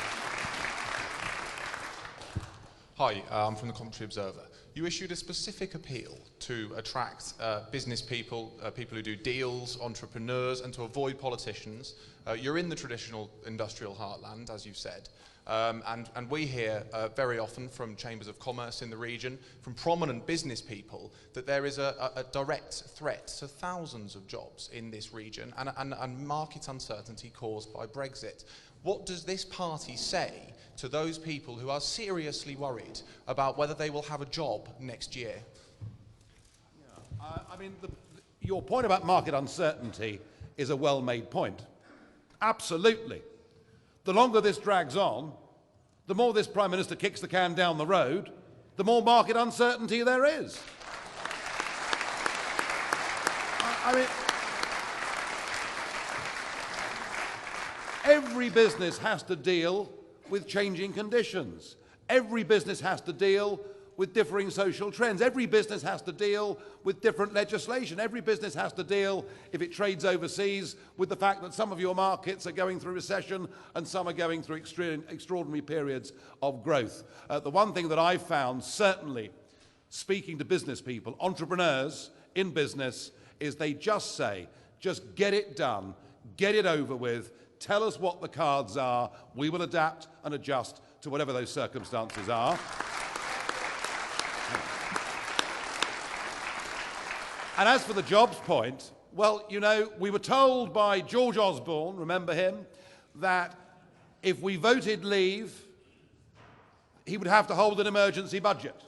Hi, I'm from the Coventry Observer. You issued a specific appeal to attract business people, people who do deals, entrepreneurs, and to avoid politicians. You're in the traditional industrial heartland, as you've said, and we hear very often from chambers of commerce in the region, from prominent business people, that there is a direct threat to thousands of jobs in this region and market uncertainty caused by Brexit. What does this party say to those people who are seriously worried about whether they will have a job next year? Yeah. I mean, your point about market uncertainty is a well-made point. Absolutely. The longer this drags on, the more this Prime Minister kicks the can down the road, the more market uncertainty there is. I mean, every business has to deal with changing conditions. Every business has to deal with differing social trends. Every business has to deal with different legislation. Every business has to deal, if it trades overseas, with the fact that some of your markets are going through recession and some are going through extraordinary periods of growth. The one thing that I've found, certainly speaking to business people, entrepreneurs in business, is they just say, just get it done, get it over with, tell us what the cards are, we will adapt and adjust to whatever those circumstances are. And as for the jobs point, well, you know, we were told by George Osborne, remember him, that if we voted Leave, he would have to hold an emergency budget.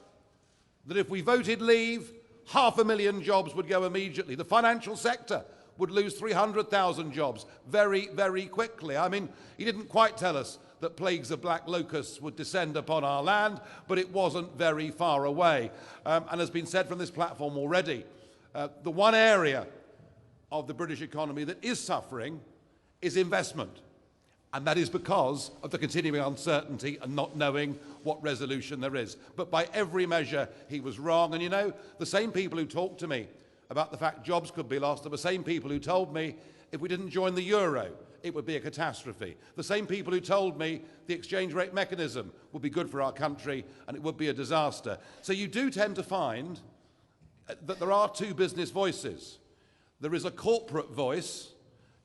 That if we voted Leave, 500,000 jobs would go immediately. The financial sector would lose 300,000 jobs very, very quickly. I mean, he didn't quite tell us that plagues of black locusts would descend upon our land, but it wasn't very far away. And has been said from this platform already, the one area of the British economy that is suffering is investment. And that is because of the continuing uncertainty and not knowing what resolution there is. But by every measure, he was wrong. And you know, the same people who talked to me about the fact jobs could be lost are the same people who told me if we didn't join the euro, it would be a catastrophe. The same people who told me the exchange rate mechanism would be good for our country and it would be a disaster. So you do tend to find that there are two business voices. There is a corporate voice,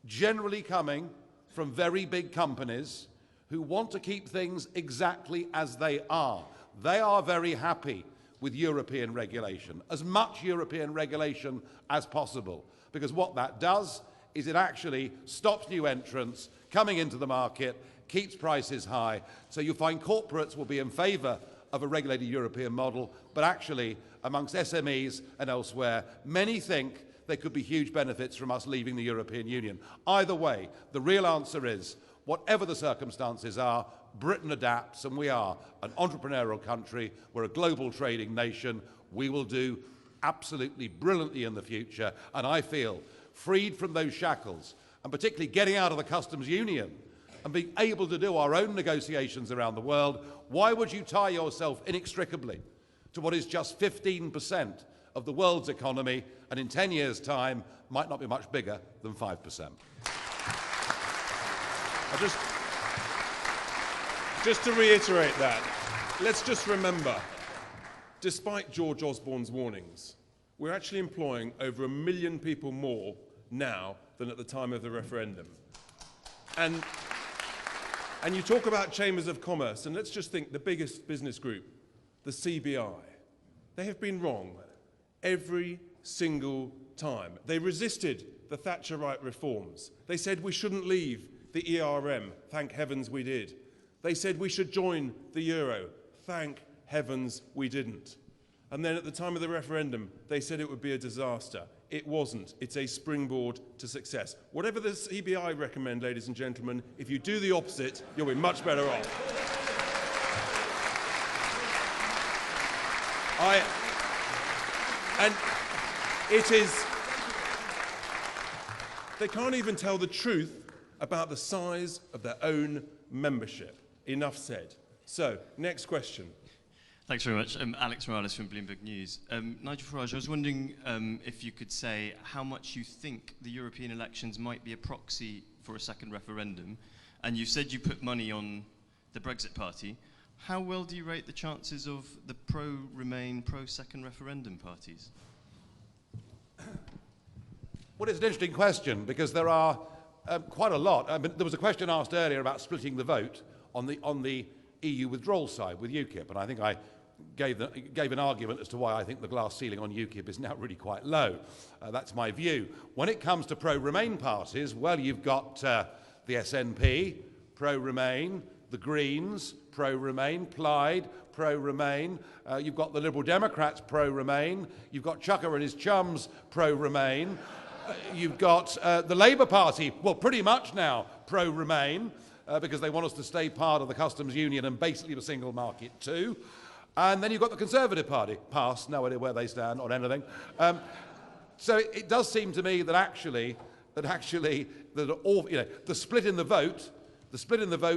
generally coming from very big companies who want to keep things exactly as they are. They are very happy with European regulation, as much European regulation as possible, because what that does is it actually stops new entrants coming into the market, keeps prices high. So you find corporates will be in favour of a regulated European model, but actually amongst SMEs and elsewhere, many think there could be huge benefits from us leaving the European Union. Either way, the real answer is, whatever the circumstances are, Britain adapts, and we are an entrepreneurial country, we're a global trading nation, we will do absolutely brilliantly in the future, and I feel freed from those shackles, and particularly getting out of the customs union and being able to do our own negotiations around the world. Why would you tie yourself inextricably to what is just 15% of the world's economy, and in 10 years' time might not be much bigger than 5%. Just to reiterate that, let's just remember, despite George Osborne's warnings, we're actually employing over 1 million people more now than at the time of the referendum. And you talk about chambers of commerce, and let's just think the biggest business group, the CBI, they have been wrong every single time. They resisted the Thatcherite reforms. They said we shouldn't leave the ERM. Thank heavens we did. They said we should join the euro. Thank heavens we didn't. And then at the time of the referendum, they said it would be a disaster. It wasn't. It's a springboard to success. Whatever the CBI recommend, ladies and gentlemen, if you do the opposite, you'll be much better off. And it is, they can't even tell the truth about the size of their own membership. Enough said. So, next question. Thanks very much. Alex Morales from Bloomberg News. Nigel Farage, I was wondering if you could say how much you think the European elections might be a proxy for a second referendum. And you said you put money on the Brexit Party. How well do you rate the chances of the pro-Remain, pro-second referendum parties? Well, it's an interesting question because there are quite a lot. I mean, there was a question asked earlier about splitting the vote on the EU withdrawal side with Ukip, and I think I gave an argument as to why I think the glass ceiling on Ukip is now really quite low. That's my view. When it comes to pro-Remain parties, well, you've got the SNP, pro-Remain, the Greens, pro-Remain, Plaid, pro-Remain. You've got the Liberal Democrats, pro-Remain. You've got Chucker and his chums, pro-Remain. You've got the Labour Party, well, pretty much now pro-Remain, because they want us to stay part of the customs union and basically the single market too. And then you've got the Conservative Party, pass, no idea where they stand on anything. So it does seem to me that the split in the vote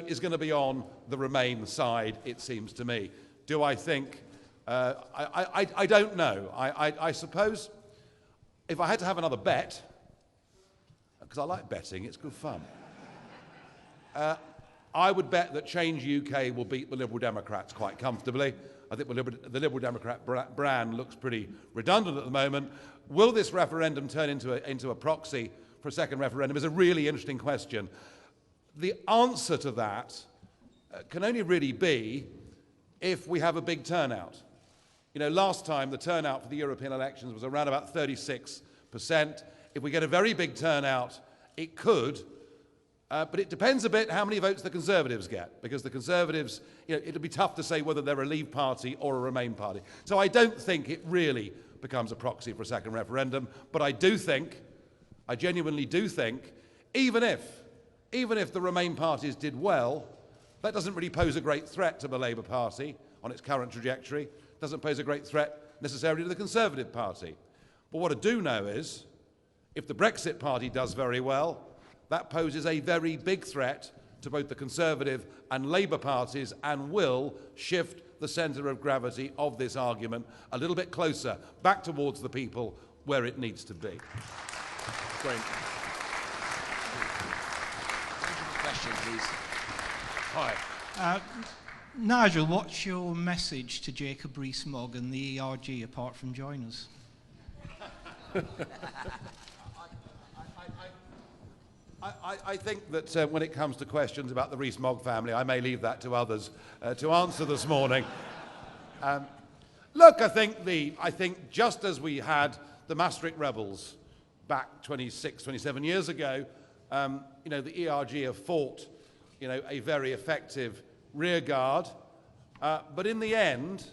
is going to be on the Remain side, it seems to me. Do I think? I don't know. I suppose if I had to have another bet, because I like betting, it's good fun, I would bet that Change UK will beat the Liberal Democrats quite comfortably. I think the Liberal Democrat brand looks pretty redundant at the moment. Will this referendum turn into a proxy for a second referendum is a really interesting question. The answer to that can only really be if we have a big turnout. You know, last time the turnout for the European elections was around about 36%. If we get a very big turnout, it could. But it depends a bit how many votes the Conservatives get, because the Conservatives, you know, it'll be tough to say whether they're a Leave party or a Remain party. So I don't think it really becomes a proxy for a second referendum. But I do think, I genuinely do think, even if the Remain parties did well, that doesn't really pose a great threat to the Labour Party on its current trajectory, doesn't pose a great threat necessarily to the Conservative Party. But what I do know is, if the Brexit Party does very well, that poses a very big threat to both the Conservative and Labour parties and will shift the centre of gravity of this argument a little bit closer, back towards the people where it needs to be. Great. Question, please. Hi. Nigel, what's your message to Jacob Rees-Mogg and the ERG apart from join us? I think that when it comes to questions about the Rees-Mogg family, I may leave that to others to answer this morning. Look, I think just as we had the Maastricht rebels back 26, 27 years ago, the ERG have fought, a very effective rear guard. But in the end,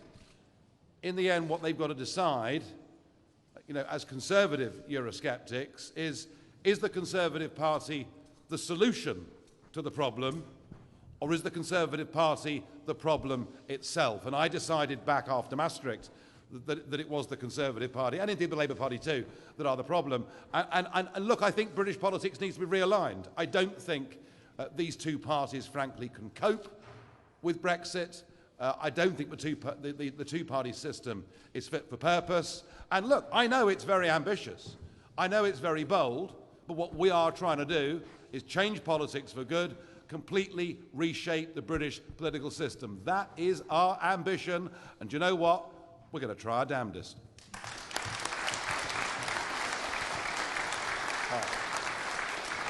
what they've got to decide, as conservative Eurosceptics, is the Conservative Party the solution to the problem, or is the Conservative Party the problem itself? And I decided back after Maastricht that it was the Conservative Party, and indeed the Labour Party too, that are the problem. And look, I think British politics needs to be realigned. I don't think these two parties, frankly, can cope with Brexit. I don't think the two-party system is fit for purpose. And look, I know it's very ambitious. I know it's very bold. But what we are trying to do is change politics for good, completely reshape the British political system. That is our ambition. And do you know what? We're going to try our damnedest.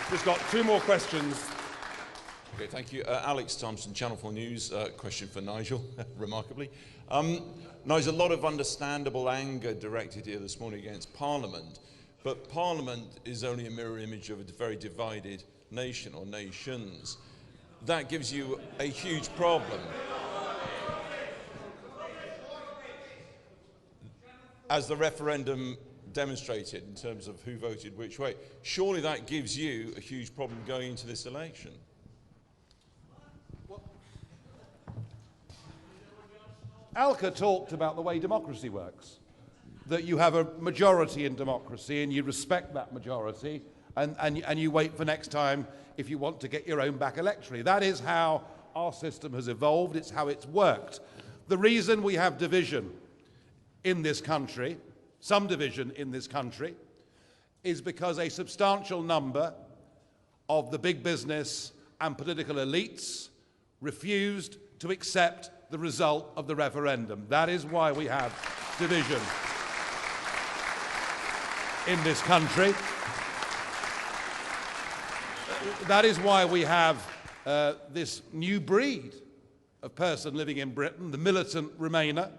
Just got two more questions. Okay, thank you. Alex Thompson, Channel 4 News. Question for Nigel, remarkably. Nigel, a lot of understandable anger directed here this morning against Parliament. But Parliament is only a mirror image of a very divided nation or nations. That gives you a huge problem. As the referendum demonstrated in terms of who voted which way, surely that gives you a huge problem going into this election. Alka talked about the way democracy works. That you have a majority in democracy and you respect that majority and you wait for next time if you want to get your own back electorally. That is how our system has evolved. It's how it's worked. The reason we have division in this country, some division in this country, is because a substantial number of the big business and political elites refused to accept the result of the referendum. That is why we have division in this country. That is why we have this new breed of person living in Britain, the militant Remainer.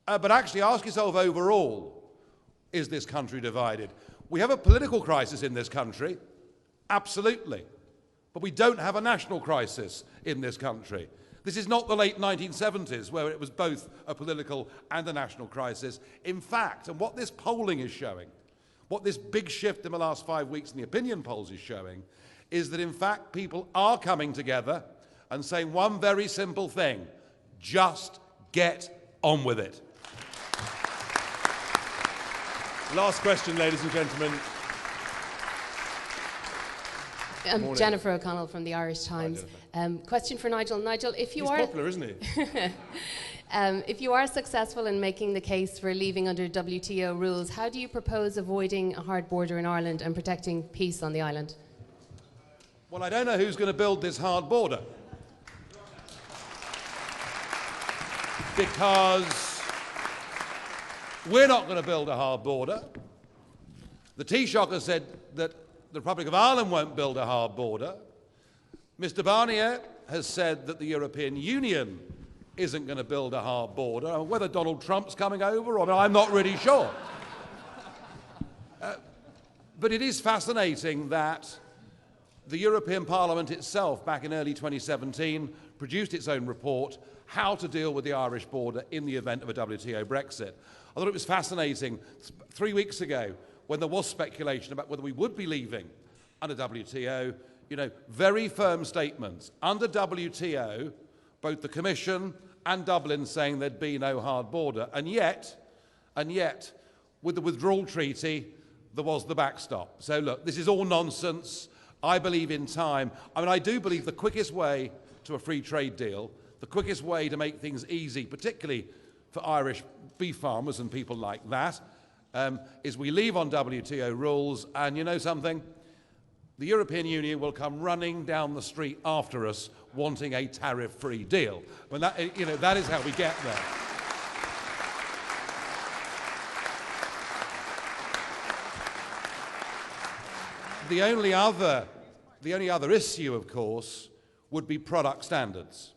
But actually ask yourself overall, is this country divided? We have a political crisis in this country, absolutely. But we don't have a national crisis in this country. This is not the late 1970s where it was both a political and a national crisis. In fact, and what this polling is showing, what this big shift in the last 5 weeks in the opinion polls is showing, is that in fact people are coming together and saying one very simple thing: just get on with it. Last question, ladies and gentlemen. Jennifer O'Connell from the Irish Times. Question for Nigel. Nigel, if you He's popular, isn't he? If you are successful in making the case for leaving under WTO rules, how do you propose avoiding a hard border in Ireland and protecting peace on the island? Well, I don't know who's going to build this hard border. Because we're not going to build a hard border. The Taoiseach has said that the Republic of Ireland won't build a hard border. Mr. Barnier has said that the European Union isn't going to build a hard border. Whether Donald Trump's coming over, or I'm not really sure. But it is fascinating that the European Parliament itself, back in early 2017, produced its own report, How to Deal with the Irish Border in the Event of a WTO Brexit. I thought it was fascinating 3 weeks ago when there was speculation about whether we would be leaving under WTO, you know, very firm statements. Under WTO, both the Commission and Dublin saying there'd be no hard border, and yet, with the withdrawal treaty, there was the backstop. So look, this is all nonsense. I believe in time. I mean, I do believe the quickest way to a free trade deal, the quickest way to make things easy, particularly for Irish beef farmers and people like that, is we leave on WTO rules, and you know something? The European Union will come running down the street after us wanting a tariff-free deal. I mean, that, you know, that is how we get there. The only other issue, of course, would be product standards.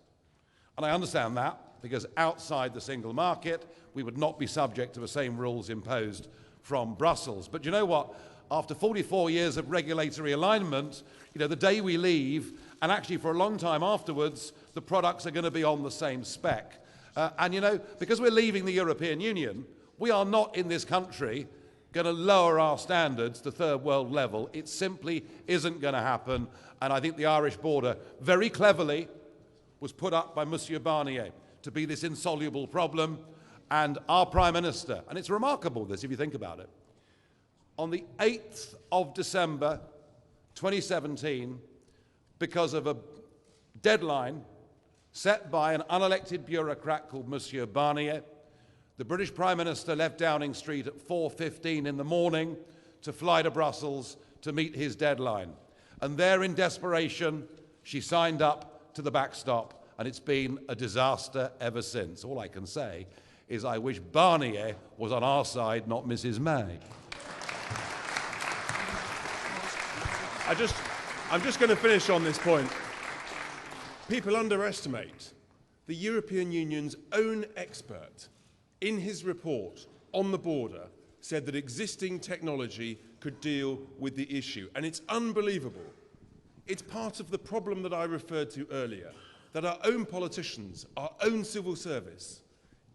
And I understand that, because outside the single market, we would not be subject to the same rules imposed from Brussels. But you know what? After 44 years of regulatory alignment, you know, the day we leave, and actually for a long time afterwards, the products are going to be on the same spec. And you know, because we're leaving the European Union, we are not in this country going to lower our standards to third world level. It simply isn't going to happen. And I think the Irish border, very cleverly, was put up by Monsieur Barnier to be this insoluble problem. And our Prime Minister, and it's remarkable this if you think about it, on the 8th of December 2017, because of a deadline set by an unelected bureaucrat called Monsieur Barnier, the British Prime Minister left Downing Street at 4:15 in the morning to fly to Brussels to meet his deadline. And there, in desperation, she signed up to the backstop, and it's been a disaster ever since. All I can say is I wish Barnier was on our side, not Mrs. May. I'm just going to finish on this point. People underestimate the European Union's own expert in his report on the border said that existing technology could deal with the issue. And it's unbelievable. It's part of the problem that I referred to earlier, that our own politicians, our own civil service,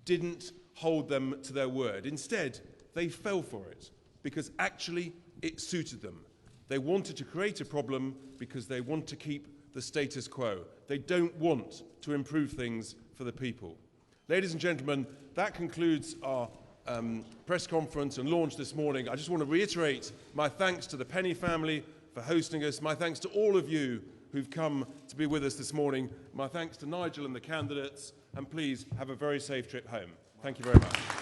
didn't hold them to their word. Instead, they fell for it because actually it suited them. They wanted to create a problem because they want to keep the status quo. They don't want to improve things for the people. Ladies and gentlemen, that concludes our press conference and launch this morning. I just want to reiterate my thanks to the Penny family for hosting us, my thanks to all of you who've come to be with us this morning, my thanks to Nigel and the candidates, and please have a very safe trip home. Thank you very much.